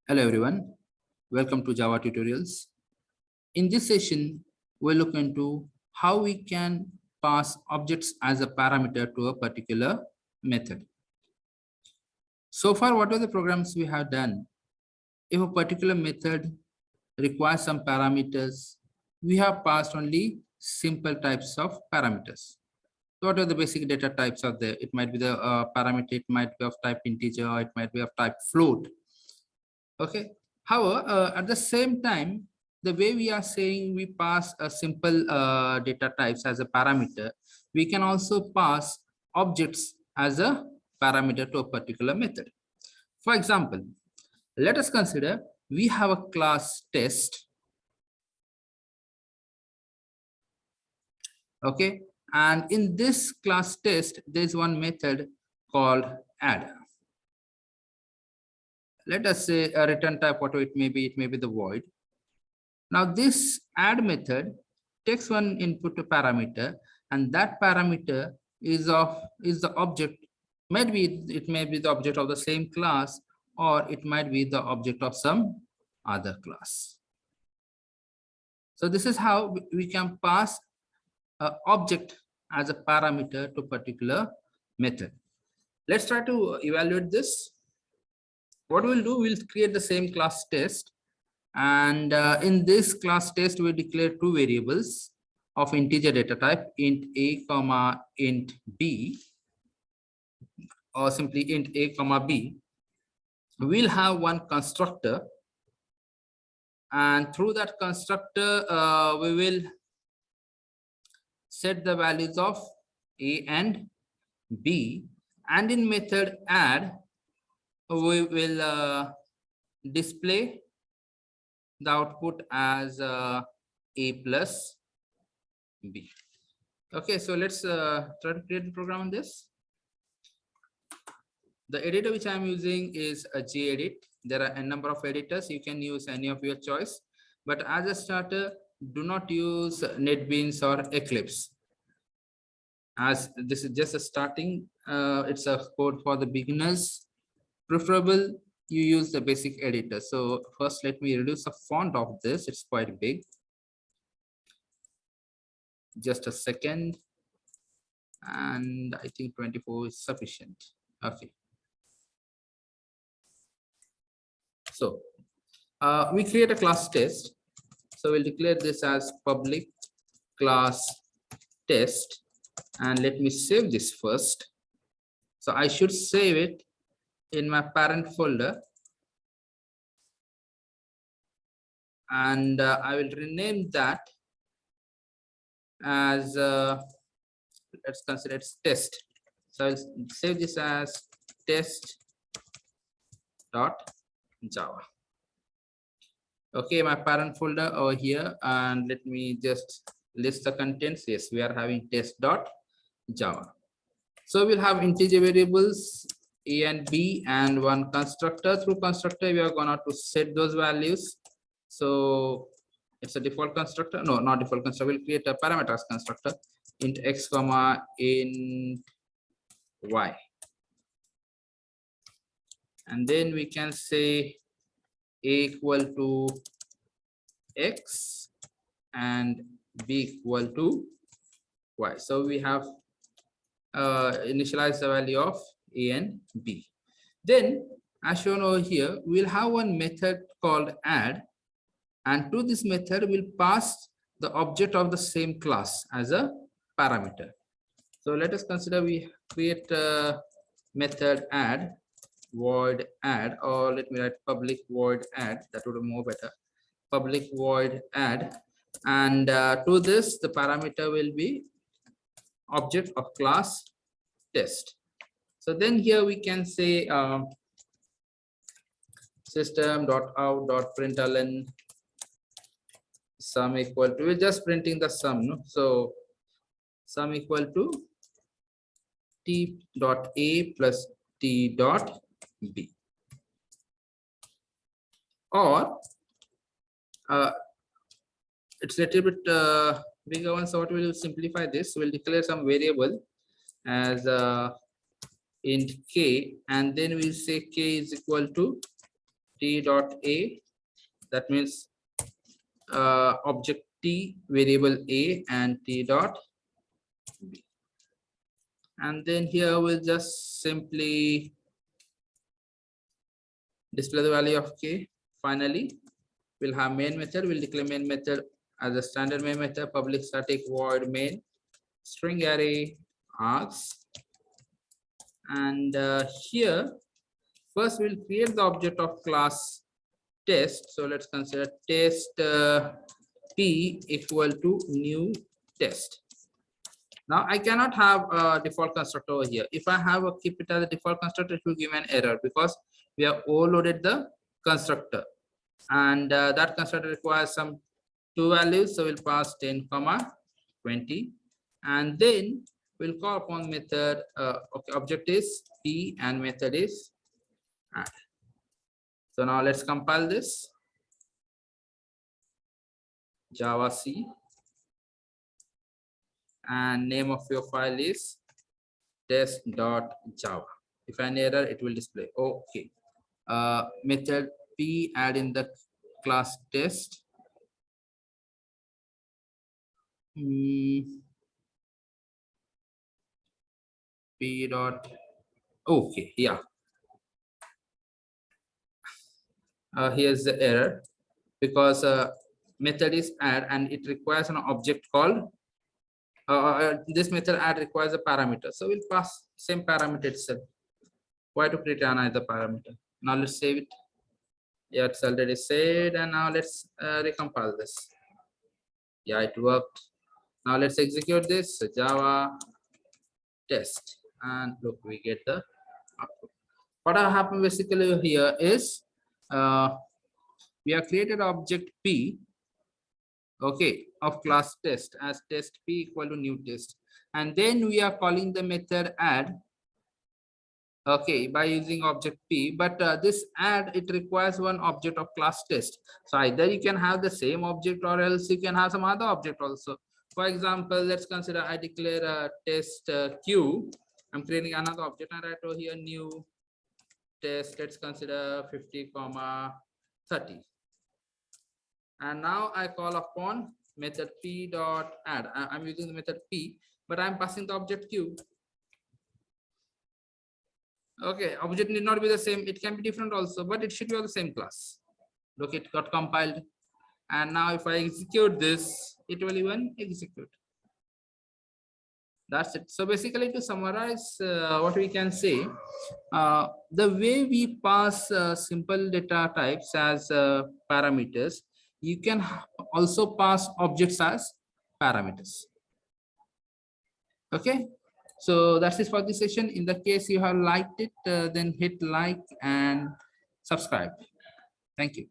Hello everyone, welcome to Java Tutorials. In this session, we'll look into how we can pass objects as a parameter to a particular method. So far, what are the programs we have done? If a particular method requires some parameters, we have passed only simple types of parameters. So what are the basic data types are there? It might be the parameter, it might be of type integer, or it might be of type float. Okay. However, at the same time, the way we are saying we pass a simple data types as a parameter, we can also pass objects as a parameter to a particular method. For example, let us consider we have a class test. Okay. And in this class test, there is one method called add. Let us say a return type, whatever it may be the void. Now this add method takes one input parameter, and that parameter is the object. Maybe it may be the object of the same class, or it might be the object of some other class. So this is how we can pass an object as a parameter to particular method. Let's try to evaluate this. What we'll do, we'll create the same class test. And in this class test, we declare two variables of integer data type, int a comma int b, or simply int a comma b. We'll have one constructor, and through that constructor, we will set the values of a and b. And in method add, we will display the output as a plus b. Okay, so let's try to create the program on this. The editor which I am using is a gedit. There are a number of editors. You can use any of your choice, but as a starter, do not use NetBeans or Eclipse, as this is just a starting. It's a code for the beginners. Preferable you use the basic editor. So first, let me reduce the font of this. It's quite big. Just a second. And I think 24 is sufficient. Okay. So we create a class test. So we'll declare this as public class test. And let me save this first. So I should save it in my parent folder, and I will rename that as let's consider it's test. So I'll save this as test.java. Okay, my parent folder over here, and let me just list the contents. Yes, we are having test.java. So we'll have integer variables a and b and one constructor. Through constructor, we are gonna to set those values. So it's a default constructor. No, not default constructor. We'll create a parameters constructor, int x comma int y, and then we can say a equal to x and b equal to y. So we have initialize the value of a and b. Then as shown over here, we'll have one method called add, and to this method we'll pass the object of the same class as a parameter. So let us consider we create a method add, void add, or let me write public void add. That would be more better. Public void add, and to this the parameter will be object of class test. So then here we can say system.out.println sum equal to, we're just printing the sum, no? So sum equal to t.a plus t.b, or it's a little bit bigger one. So what we'll simplify this, we'll declare some variable as int k, and then we'll say k is equal to t dot a, that means object t variable a and t dot b. And then here we'll just simply display the value of k. Finally, we'll have main method. We'll declare main method as a standard main method, public static void main string array args. And here, first we'll create the object of class test. So let's consider test p equal to new test. Now I cannot have a default constructor over here. If I have a keep it as a default constructor, it will give an error because we have overloaded the constructor, and that constructor requires some two values. So we'll pass 10, 20, and then we'll call upon method. Okay, object is p and method is add. So now let's compile this. Java C, and name of your file is test.java. If an error, it will display. Okay. Method p add in the class test. P dot. Okay, yeah. Here's the error because method is add and it requires an object called. This method add requires a parameter, so we'll pass same parameter itself. Why to create another parameter? Now let's save it. Yeah, it's already saved, and now let's recompile this. Yeah, it worked. Now let's execute this. So Java test, and look, we get the output. What happened basically here is we have created object p, okay, of class test as test p equal to new test, and then we are calling the method add, okay, by using object p. But this add, it requires one object of class test. So either you can have the same object or else you can have some other object also. For example, let's consider I declare a test q. I'm creating another object and write over here new test. Let's consider 50, 30. And now I call upon method p dot add. I'm using the method p, but I'm passing the object q. Okay, object need not be the same. It can be different also, but it should be of the same class. Look, it got compiled. And now if I execute this, it will even execute. That's it. So basically, to summarize what we can say, the way we pass simple data types as parameters, you can also pass objects as parameters. Okay. So that's it for this session. In the case you have liked it, then hit like and subscribe. Thank you.